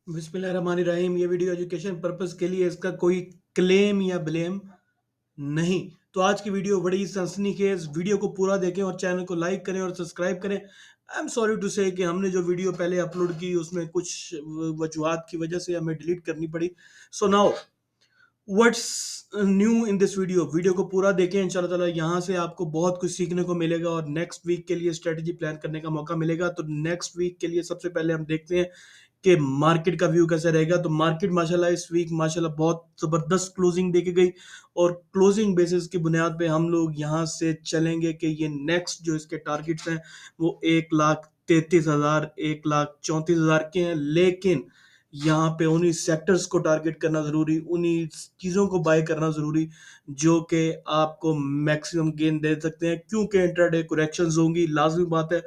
बिस्मिल्लाहिर्रहमानिर्रहीम। ये video education purpose के लिए, इसका कोई क्लेम या ब्लेम नहीं। तो आज की वीडियो बड़ी सनसनीखेज, वीडियो को पूरा देखें और चैनल को लाइक करें और सब्सक्राइब करें। आई एम सॉरी टू से कि हमने जो वीडियो पहले अपलोड की उसमें कुछ वजूहात की वजह से हमें डिलीट करनी पड़ी। So now what's new in this video. Video को पूरा देखें, इंशाल्लाह ताला यहाँ से आपको बहुत कुछ सीखने को मिलेगा और नेक्स्ट वीक के लिए स्ट्रेटजी प्लान करने का मौका मिलेगा। तो नेक्स्ट वीक के लिए सबसे पहले हम देखते हैं कि मार्केट का व्यू कैसा रहेगा। तो मार्केट माशाल्लाह इस वीक माशाल्लाह बहुत ज़बरदस्त क्लोजिंग देके गई और क्लोजिंग बेसिस की बुनियाद पे हम लोग यहाँ से चलेंगे कि ये नेक्स्ट जो इसके टारगेट्स हैं वो 1,33,000 1,34,000 के हैं। लेकिन यहाँ पे उन्हीं सेक्टर्स को टारगेट करना ज़रूरी, उन्हीं चीज़ों को बाय करना ज़रूरी जो कि आपको मैक्सिमम गेन दे सकते हैं, क्योंकि इंट्राडे करेक्शंस होंगी। लाजमी बात है,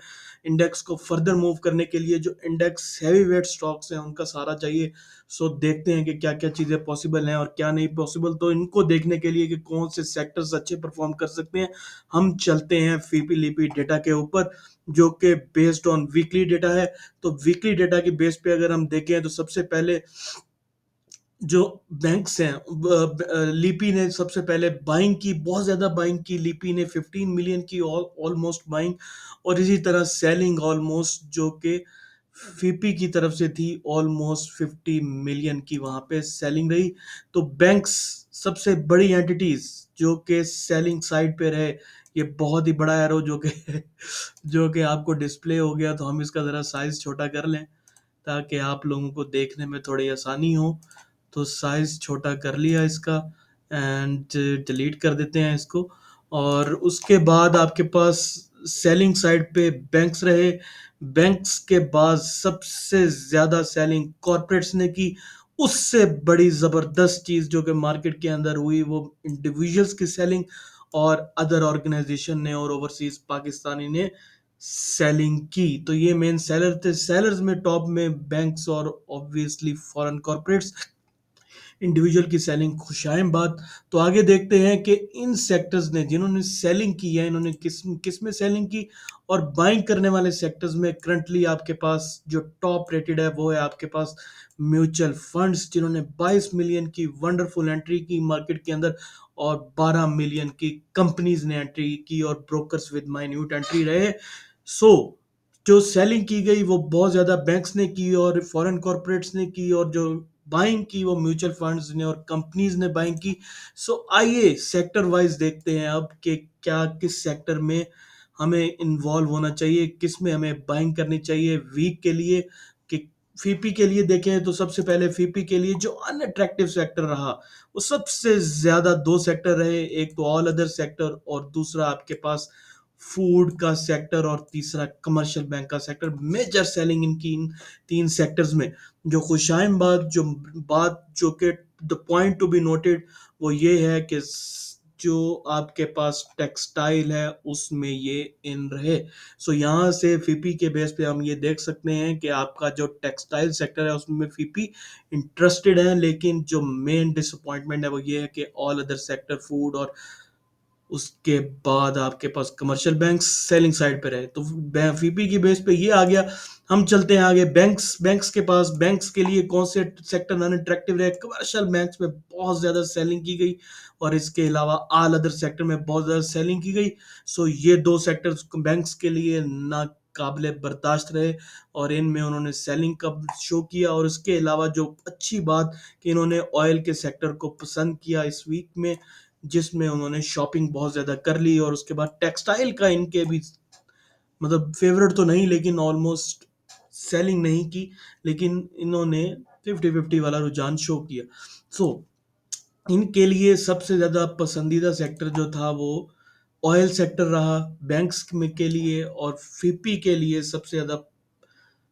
इंडेक्स को फर्दर मूव करने के लिए जो इंडेक्स हैवी वेट स्टॉक्स हैं उनका सहारा चाहिए। सो देखते हैं कि क्या क्या चीज़ें पॉसिबल हैं और क्या नहीं पॉसिबल। तो इनको देखने के लिए कि कौन से सेक्टर्स अच्छे परफॉर्म कर सकते हैं, हम चलते हैं फीपी लीपी डेटा के ऊपर, जो कि बेस्ड ऑन वीकली डेटा है। तो वीकली डेटा के बेस पे अगर हम देखें तो सबसे पहले जो बैंक्स हैं, लीपी ने सबसे पहले बाइंग की, बहुत ज़्यादा बाइंग की। लीपी ने 15 मिलियन की ऑलमोस्ट बाइंग, और इसी तरह सेलिंग ऑलमोस्ट जो कि फीपी की तरफ से थी ऑलमोस्ट 50 मिलियन की वहाँ पे सेलिंग रही। तो बैंक्स सबसे बड़ी एंटिटीज जो कि सेलिंग साइड पे रहे। ये बहुत ही बड़ा एरो जो कि जो कि आपको डिस्प्ले हो गया, तो हम इसका ज़रा साइज छोटा कर लें ताकि आप लोगों को देखने में थोड़ी आसानी हो। तो साइज छोटा कर लिया इसका एंड डिलीट कर देते हैं इसको। और उसके बाद आपके पास सेलिंग साइड पे बैंक्स रहे। बैंक्स के बाद सबसे ज्यादा सेलिंग कॉर्पोरेट्स ने की। उससे बड़ी जबरदस्त चीज जो कि मार्केट के अंदर हुई वो इंडिविजुअल्स की सेलिंग और अदर ऑर्गेनाइजेशन ने और ओवरसीज पाकिस्तानी ने सेलिंग की। तो ये मेन सेलर थे। सेलर्स में टॉप में बैंक्स और ऑब्वियसली फॉरेन कॉर्पोरेट्स, इंडिविजुअल की सेलिंग खुशाइम बात। तो आगे देखते हैं कि इन सेक्टर्स ने जिन्होंने सेलिंग की है इन्होंने किस किस में सेलिंग की। और बाइंग करने वाले सेक्टर्स में करंटली आपके पास जो टॉप रेटेड है वो है आपके पास म्यूचुअल फंड्स, जिन्होंने 22 मिलियन की वंडरफुल एंट्री की मार्केट के अंदर और 12 मिलियन की कंपनीज ने एंट्री की और ब्रोकर्स विद माइन्यूट एंट्री रहे। सो जो सेलिंग की गई वो बहुत ज्यादा बैंक्स ने की और फॉरेन कॉर्पोरेट्स ने की, और जो बाइंग की वो म्यूचुअल फंड्स ने और कंपनीज ने बाइंग की। सो आइए सेक्टर वाइज देखते हैं अब कि क्या किस सेक्टर में हमें इन्वॉल्व होना चाहिए, किस में हमें बाइंग करनी चाहिए वीक के लिए। कि फीपी के लिए देखें तो सबसे पहले फीपी के लिए जो अनअट्रैक्टिव सेक्टर रहा वो सबसे ज्यादा दो सेक्टर रहे, एक तो ऑल अदर सेक्टर और दूसरा आपके पास फूड का सेक्टर और तीसरा कमर्शियल बैंक का सेक्टर। मेजर सेलिंग इनकी इन तीन सेक्टर्स में। जो खुशाइम बात जो कि the point to be noted वो ये है कि जो आपके पास टेक्सटाइल है उसमें ये इन रहे। सो यहाँ से फीपी के बेस पे हम ये देख सकते हैं कि आपका जो टेक्सटाइल सेक्टर है उसमें फीपी इंटरेस्टेड है, लेकिन जो मेन डिसअपॉइंटमेंट है वो ये है कि ऑल अदर सेक्टर फूड और उसके बाद आपके पास कमर्शियल बैंक सेलिंग साइड पे रहे। तो वीपी की बेस पे ये आ गया। हम चलते हैं आगे बैंक्स बैंक्स के पास। बैंक्स के लिए कौन से सेक्टर नॉन अट्रैक्टिव रहे? कमर्शियल बैंक्स में बहुत ज्यादा सेलिंग की गई और इसके अलावा ऑल अदर सेक्टर में बहुत ज्यादा सेलिंग की गई। सो ये दो सेक्टर्स बैंक्स के लिए ना काबिल बर्दाश्त रहे और इनमें उन्होंने सेलिंग का शो किया। और इसके अलावा जो अच्छी बात कि इन्होंने ऑयल के सेक्टर को पसंद किया इस वीक में, जिसमें उन्होंने शॉपिंग बहुत ज़्यादा कर ली। और उसके बाद टेक्सटाइल का इनके भी मतलब फेवरेट तो नहीं लेकिन ऑलमोस्ट सेलिंग नहीं की, लेकिन इन्होंने 50-50 वाला रुझान शो किया। सो इनके लिए सबसे ज़्यादा पसंदीदा सेक्टर जो था वो ऑयल सेक्टर रहा बैंक्स में के लिए। और फीपी के लिए सबसे ज़्यादा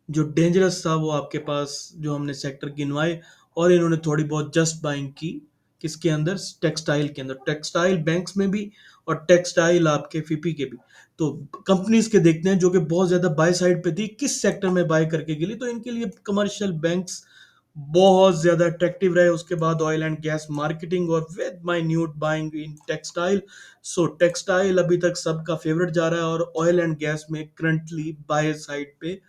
जो डेंजरस था वो आपके पास जो हमने सेक्टर गिनवाए। और इन्होंने थोड़ी बहुत जस्ट बाइंग की किसके अंदर? टेक्सटाइल के अंदर। टेक्सटाइल बैंक्स में भी और टेक्सटाइल आपके फीपी के भी। तो कंपनीज के देखते हैं जो कि बहुत ज्यादा बाय साइड पे थी किस सेक्टर में बाय करके के लिए। तो इनके लिए कमर्शियल बैंक्स बहुत ज्यादा अट्रैक्टिव रहे। उसके बाद ऑयल एंड गैस मार्केटिंग और with minute buying in textile. So textile अभी तक सबका फेवरेट जा रहा है और ऑयल एंड गैस में करंटली बाय साइड पे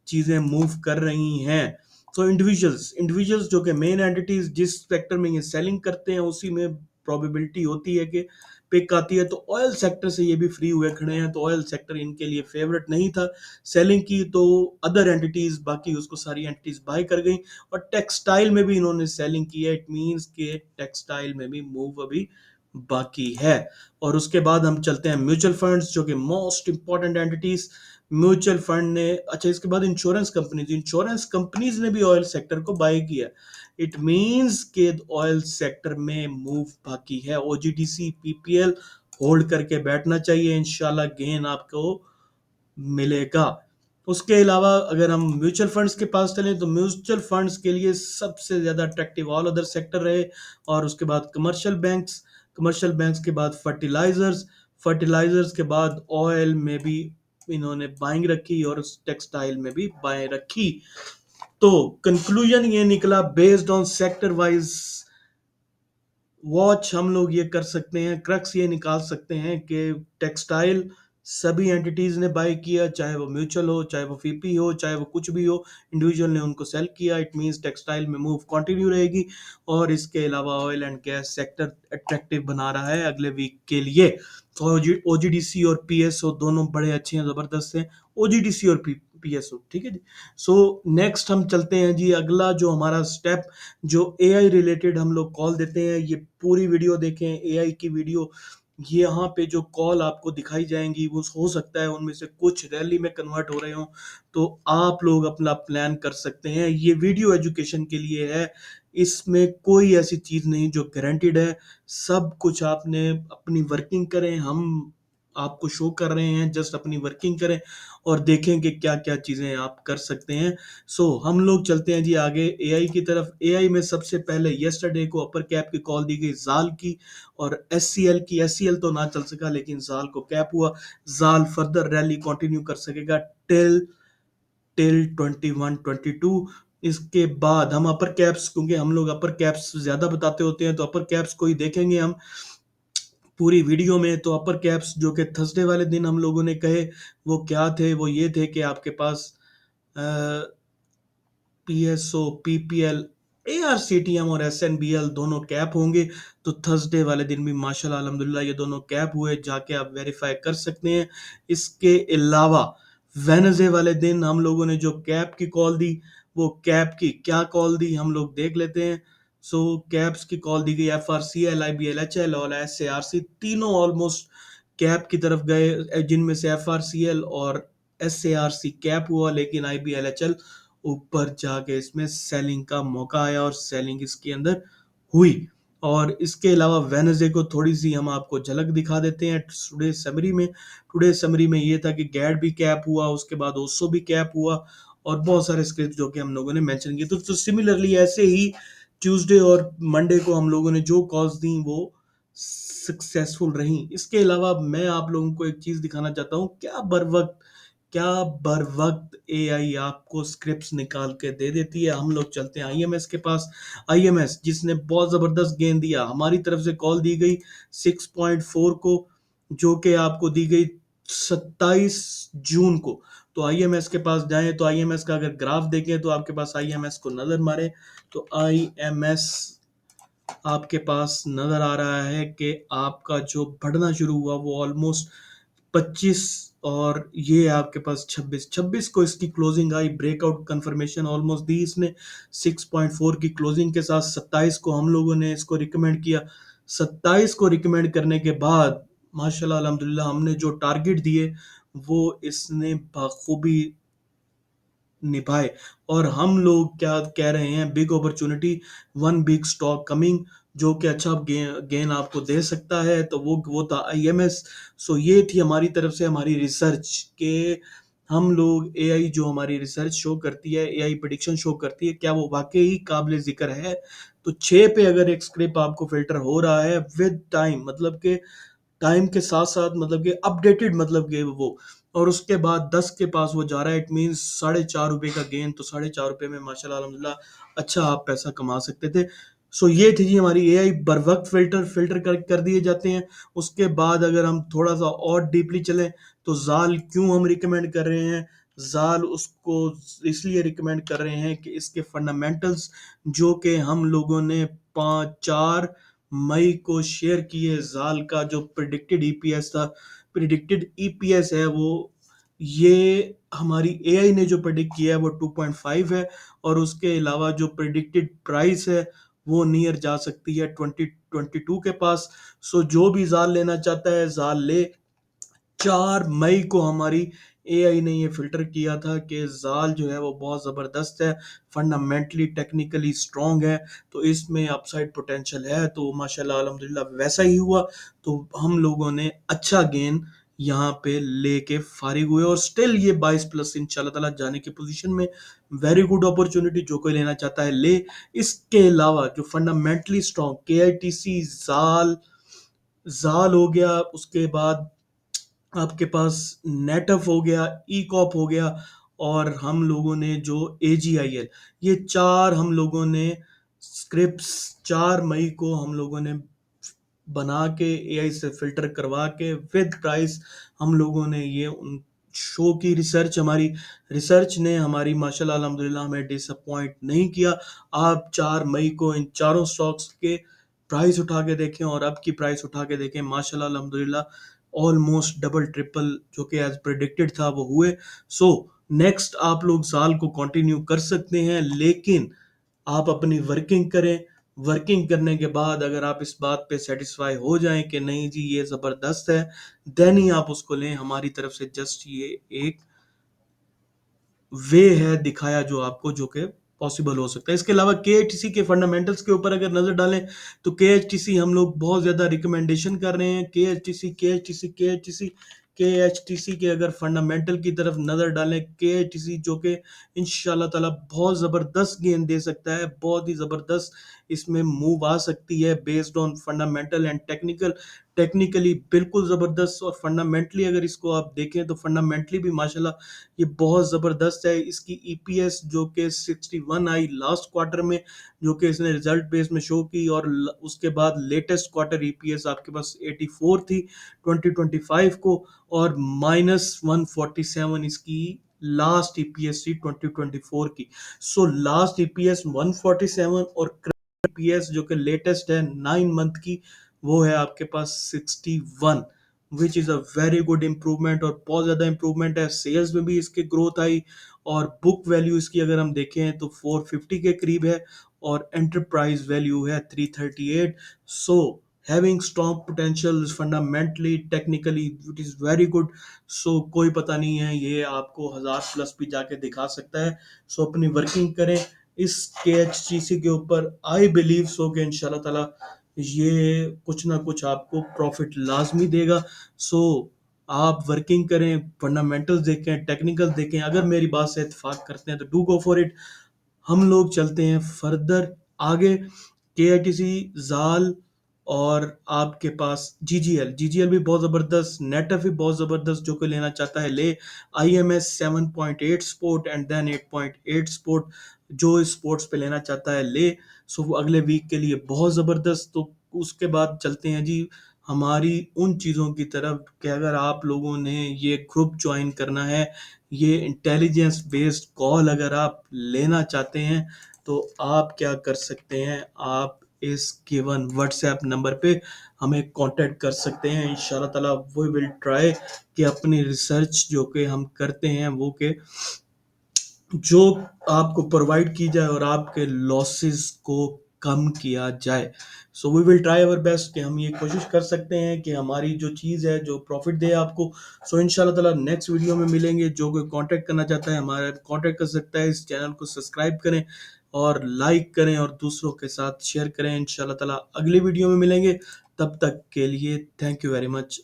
चीजें मूव कर रही हैं। तो इंडिविजुअल्स जो कि मेन एंटिटीज जिस सेक्टर में ये सेलिंग करते हैं उसी में प्रोबेबिलिटी होती है कि पिक आती है। तो ऑयल सेक्टर से ये भी फ्री हुए खड़े हैं, तो ऑयल सेक्टर इनके लिए फेवरेट नहीं था सेलिंग की, तो अदर एंटिटीज बाकी उसको सारी एंटिटीज बाय कर गई। और टेक्सटाइल में भी इन्होंने सेलिंग की है, इट मींस के टेक्सटाइल में भी मूव अभी बाकी है। और उसके बाद हम चलते हैं म्यूचुअल फंड्स जो कि most important entities. Mutual fund ने, अच्छा इसके बाद इंश्योरेंस कंपनीज ने भी ऑयल सेक्टर को बाय किया। इट मींस के ऑयल सेक्टर में मूव बाकी है। ओजीडीसी पीपीएल होल्ड करके बैठना चाहिए, इंशाल्लाह गेन आपको मिलेगा। उसके अलावा अगर हम म्यूचुअल फंड्स के पास चलें तो म्यूचुअल फंड्स के लिए सबसे ज्यादा अट्रैक्टिव ऑल अदर सेक्टर रहे। और उसके बाद कमर्शियल बैंक्स के बाद फर्टिलाइजर्स के बाद ऑयल में भी इन्होंने बाइंग रखी और टेक्सटाइल में भी बाय रखी। तो कंक्लूजन ये निकला, based on sector wise watch हम लोग ये कर सकते हैं, क्रक्स ये निकाल सकते हैं कि टेक्सटाइल सभी एंटिटीज ने बाय किया, चाहे वो म्यूचुअल हो, चाहे वो फीपी हो, चाहे वो कुछ भी हो, इंडिविजुअल ने उनको सेल किया। इट मींस टेक्सटाइल में मूव कंटिन्यू रहेगी। और इसके अलावा oil and gas sector attractive बना रहा है अगले वीक के लिए। तो ओजीडीसी और पीएसओ दोनों बड़े अच्छे हैं, जबरदस्त हैं। ओजीडीसी और पीएसओ, ठीक है जी। सो नेक्स्ट हम चलते हैं जी, अगला जो हमारा स्टेप जो एआई रिलेटेड हम लोग कॉल देते हैं। ये पूरी वीडियो देखें, एआई की वीडियो। यहाँ पे जो कॉल आपको दिखाई जाएंगी वो हो सकता है उनमें से कुछ रैली में कन्वर्ट हो रहे हो, तो आप लोग अपना प्लान कर सकते हैं। ये वीडियो एजुकेशन के लिए है, इसमें कोई ऐसी चीज नहीं जो गारंटीड है। सब कुछ आपने अपनी वर्किंग करें, हम आपको शो कर रहे हैं, जस्ट अपनी वर्किंग करें और देखें कि क्या क्या चीजें आप कर सकते हैं। सो हम लोग चलते हैं जी आगे एआई की तरफ। एआई में सबसे पहले यस्टरडे को अपर कैप की कॉल दी गई जाल की और एससीएल की। एससीएल तो ना चल सका लेकिन जाल को कैप हुआ। जाल फर्दर रैली कंटिन्यू कर सकेगा टिल टिल 21-22। इसके बाद हम अपर कैप्स, क्योंकि हम लोग अपर कैप्स ज्यादा बताते होते हैं, तो अपर कैप्स को ही देखेंगे हम पूरी वीडियो में। तो अपर कैप्स जो कि थर्सडे वाले दिन हम लोगों ने कहे वो क्या थे, वो ये थे कि आपके पास पीएसओ, पीपीएल, एआरसीटीएम और एसएनबीएल दोनों कैप होंगे। तो थर्सडे वाले दिन भी माशाल्लाह अल्हम्दुलिल्लाह ये दोनों कैप हुए, जाके आप वेरीफाई कर सकते हैं। इसके अलावा वेनसडे वाले दिन हम लोगों ने जो कैप की कॉल दी, वो कैप की क्या कॉल दी हम लोग देख लेते हैं। सो कैप्स की कॉल दी गई F R C L, I B L H L और एस ए आर सी, तीनों ऑलमोस्ट कैप की तरफ गए, जिनमें से एफ आर सी एल और S A R C cap हुआ, लेकिन I B L H L ऊपर जाके इसमें सेलिंग का मौका आया और सेलिंग इसके अंदर हुई। और इसके अलावा वेनसडे को थोड़ी सी हम आपको झलक दिखा देते हैं टुडे समरी में ये था कि गैड भी कैप हुआ, उसके बाद ओसो भी कैप हुआ और बहुत सारे स्क्रिप्ट जो कि हम लोगों ने मेंशन किए। तो सिमिलरली ऐसे ही ट्यूसडे और मंडे को हम लोगों ने जो कॉल्स दी वो सक्सेसफुल रही। इसके अलावा मैं आप लोगों को एक चीज दिखाना चाहता हूँ, क्या बर वक्त एआई आपको स्क्रिप्ट्स निकाल के दे देती है। हम लोग चलते हैं आईएमएस के पास। आईएमएस जिसने बहुत जबरदस्त गेंद दिया, हमारी तरफ से कॉल दी गई 6.4 को, जो कि आपको दी गई 27 जून को। तो आईएमएस के पास जाएं तो आईएमएस का अगर ग्राफ देखें तो आपके पास आईएमएस को नजर मारे तो आईएमएस आपके पास नजर आ रहा है कि आपका जो बढ़ना शुरू हुआ वो ऑलमोस्ट 25 और ये आपके पास 26 को इसकी क्लोजिंग आई, ब्रेकआउट कंफर्मेशन ऑलमोस्ट दी इसने 6.4 की क्लोजिंग के साथ। 27 को हम लोगों ने इसको रिकमेंड किया। 27 को रिकमेंड करने के बाद माशाल्लाह अल्हम्दुलिल्लाह हमने जो टारगेट दिए वो इसने बखूबी निभाए। और हम लोग क्या कह रहे हैं, big opportunity, one big stock coming, जो कि अच्छा गेन आपको दे सकता है। तो वो था आईएमएस। सो ये थी हमारी तरफ से हमारी रिसर्च के, हम लोग एआई जो हमारी रिसर्च शो करती है, एआई प्रेडिक्शन शो करती है, क्या वो वाकई काबिल जिक्र है। तो 6 पे अगर एक स्क्रिप्ट आपको फिल्टर हो रहा है विद टाइम, मतलब कि टाइम के साथ साथ, मतलब कि अपडेटेड, मतलब कि वो, और उसके बाद 10 के पास वो जा रहा है, इट मीन्स ₹4.5 का गेन। तो ₹4.5 में माशाल्लाह अल्हम्दुलिल्लाह अच्छा आप पैसा कमा सकते थे। सो ये थी जी हमारी एआई। बर वक्त फिल्टर कर दिए जाते हैं। उसके बाद अगर हम थोड़ा सा और डीपली चलें तो जाल क्यों हम रिकमेंड कर रहे हैं, जाल उसको इसलिए रिकमेंड कर रहे हैं कि इसके फंडामेंटल्स जो कि हम लोगों ने 4 मई को शेयर किए, जाल का जो प्रिडिक्टेड ईपीएस था, प्रिडिक्टेड ईपीएस है वो, ये हमारी एआई ने जो प्रिडिक्ट किया है वो 2.5 है, और उसके अलावा जो प्रिडिक्टेड प्राइस है वो नियर जा सकती है 2022 के पास। सो जो भी जाल लेना चाहता है जाल ले। 4 मई को हमारी एआई ने ये फिल्टर किया था कि जाल जो है वो बहुत ज़बरदस्त है, फंडामेंटली टेक्निकली स्ट्रांग है, तो इसमें अपसाइड पोटेंशियल है, तो माशाल्लाह अल्हम्दुलिल्लाह वैसा ही हुआ। तो हम लोगों ने अच्छा गेन यहाँ पे लेके फारिग हुए, और स्टिल ये 22 प्लस इंशाल्लाह ताला जाने की पोजीशन में। वेरी गुड अपॉर्चुनिटी, जो कोई लेना चाहता है ले। इसके अलावा जो फंडामेंटली स्ट्रांग के आई टी सी, जाल जाल हो गया, उसके बाद आपके पास नेटअप हो गया, ई कॉप हो गया, और हम लोगों ने जो एजीआईएल, ये 4 हम लोगों ने स्क्रिप्ट्स 4 मई को हम लोगों ने बना के एआई से फिल्टर करवा के विद प्राइस हम लोगों ने ये उन शो की। रिसर्च, हमारी रिसर्च ने हमारी माशाल्लाह अल्हम्दुलिल्लाह हमें डिसअपॉइंट नहीं किया। आप 4 मई को इन चारों स्टॉक्स के प्राइस उठा के देखें और अब की प्राइस उठा के देखें, माशाल्लाह अल्हम्दुलिल्लाह ऑलमोस्ट डबल ट्रिपल जो कि एज प्रेडिक्टेड था वो हुए। सो नेक्स्ट आप लोग साल को कंटिन्यू कर सकते हैं, लेकिन आप अपनी वर्किंग करें। वर्किंग करने के बाद अगर आप इस बात पे सेटिस्फाई हो जाएं कि नहीं जी ये ज़बरदस्त है, देन ही आप उसको लें। हमारी तरफ से जस्ट ये एक वे है दिखाया जो आपको, जो कि पॉसिबल हो सकता है। इसके अलावा केएचटीसी के फंडामेंटल्स के ऊपर अगर नजर डालें तो केएचटीसी हम लोग बहुत ज्यादा रिकमेंडेशन कर रहे हैं। केएचटीसी केएचटीसी केएचटीसी केएचटीसी के अगर फंडामेंटल की तरफ नजर डालें, केएचटीसी जो कि इंशाल्लाह ताला बहुत जबरदस्त गेन दे सकता है, बहुत ही जबरदस्त इसमें मूव आ सकती है based on fundamental and technical. Technically बिल्कुल जबरदस्त, और फंडामेंटली अगर इसको आप देखें तो फंडामेंटली भी माशाल्लाह ये बहुत ज़बरदस्त है। इसकी ईपीएस जो कि 61 आई लास्ट क्वार्टर में, जो कि इसने रिजल्ट बेस में शो की, और उसके बाद लेटेस्ट क्वार्टर ईपीएस आपके पास 84 थी 2025 को, और -147 इसकी लास्ट ईपीएस थी 2024 की। सो लास्ट ईपीएस 147 और ईपीएस जो कि लेटेस्ट है 9 मंथ की, वो है आपके पास 61, which is a very good improvement, और बहुत ज़्यादा इम्प्रूवमेंट है। सेल्स में भी इसकी ग्रोथ आई, और बुक वैल्यू इसकी अगर हम देखें तो 450 के करीब है, और एंटरप्राइज वैल्यू है 338। So having strong potential fundamentally technically it is very good. So कोई पता नहीं है, ये आपको 1000 प्लस भी जाके दिखा सकता है। सो अपनी वर्किंग करें इस के एच टी सी के ऊपर। आई बिलीव सो कि इंशाल्लाह ताला ये कुछ ना कुछ आपको प्रॉफिट लाजमी देगा। सो आप वर्किंग करें, फंडामेंटल्स देखें, टेक्निकल देखें। अगर मेरी बात से इत्तेफाक करते हैं तो डू गो फॉर इट। हम लोग चलते हैं फर्दर आगे। केआईटीसी, जाल, और आपके पास जीजीएल, जीजीएल भी बहुत ज़बरदस्त, नेटअप भी बहुत ज़बरदस्त, जो कोई लेना चाहता है ले। IMS 7.8 sport and then 8.8 sport, जो इस स्पोर्ट्स पे लेना चाहता है ले। सो वो अगले वीक के लिए बहुत ज़बरदस्त। तो उसके बाद चलते हैं जी हमारी उन चीज़ों की तरफ कि अगर आप लोगों ने ये ग्रुप ज्वाइन करना है, ये इंटेलिजेंस बेस्ड कॉल अगर आप लेना चाहते हैं, तो आप क्या कर सकते हैं, आप इस गिवन व्हाट्सएप नंबर पे हमें कांटेक्ट कर सकते हैं। इंशाल्लाह ताला वी विल ट्राई कि अपनी रिसर्च जो कि हम करते हैं वो के जो आपको प्रोवाइड की जाए और आपके लॉसेस को कम किया जाए। So we will try our best कि हम ये कोशिश कर सकते हैं कि हमारी जो चीज़ है जो प्रॉफिट दे आपको। सो इंशाल्लाह ताला नेक्स्ट वीडियो में मिलेंगे। जो कोई कांटेक्ट करना चाहता है हमारा कांटेक्ट कर सकता है। इस चैनल को सब्सक्राइब करें और लाइक करें और दूसरों के साथ शेयर करें। इंशाल्लाह ताला अगली वीडियो में मिलेंगे। तब तक के लिए थैंक यू वेरी मच।